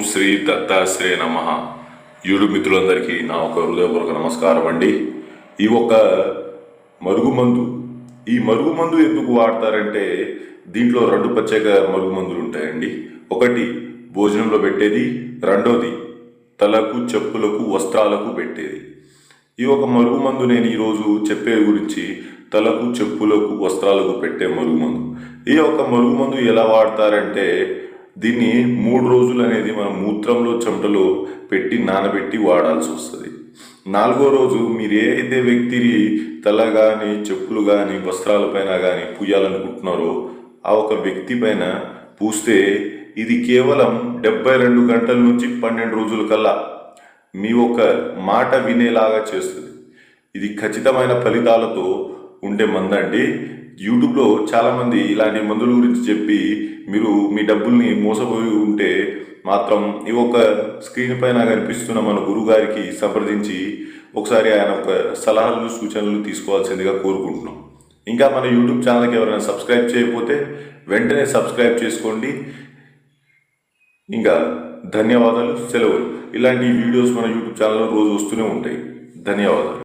శ్రీ దత్తాశ్రయ నమ. యూట్యూబ్ మిత్రులందరికీ నా ఒక హృదయపూర్వక నమస్కారం అండి. ఈ ఒక మరుగుమందు, ఈ మరుగుమందు ఎందుకు వాడతారంటే దీంట్లో రెండు ప్రత్యేక మరుగుమందులు ఉంటాయండి. ఒకటి భోజనంలో పెట్టేది, రెండోది తలకు, చెప్పులకు, వస్త్రాలకు పెట్టేది. ఈ ఒక మరుగుమందు నేను ఈరోజు చెప్పే గురించి తలకు, చెప్పులకు, వస్త్రాలకు పెట్టే మరుగుమందు. ఈ యొక్క మరుగుమందు ఎలా వాడతారంటే దీన్ని 3 రోజులు అనేది మనం మూత్రంలో, చెమటలో పెట్టి నానబెట్టి వాడాల్సి వస్తుంది. 4వ రోజు మీరు ఏదైతే వ్యక్తిని తల కానీ, చెప్పులు కానీ, వస్త్రాలపైన కానీ పూయాలనుకుంటున్నారో ఆ ఒక వ్యక్తి పైన పూస్తే ఇది కేవలం 72 గంటల నుంచి 12 రోజుల కల్లా మీ ఒక మాట వినేలాగా చేస్తుంది. ఇది ఖచ్చితమైన ఫలితాలతో ఉండే మందండి. యూట్యూబ్లో చాలామంది ఇలాంటి మందుల గురించి చెప్పి మీరు మీ డబ్బుల్ని మోసపోయి ఉంటే మాత్రం ఈ ఒక స్క్రీన్ పైన కనిపిస్తున్న మన గురుగారికి సంప్రదించి ఒకసారి ఆయన ఒక సలహాలు, సూచనలు తీసుకోవాల్సిందిగా కోరుకుంటున్నాం. ఇంకా మన యూట్యూబ్ ఛానల్కి ఎవరైనా సబ్స్క్రైబ్ చేయకపోతే వెంటనే సబ్స్క్రైబ్ చేసుకోండి. ఇంకా ధన్యవాదాలు, సెలవులు. ఇలాంటి వీడియోస్ మన యూట్యూబ్ ఛానల్లో రోజు వస్తూనే ఉంటాయి. ధన్యవాదాలు.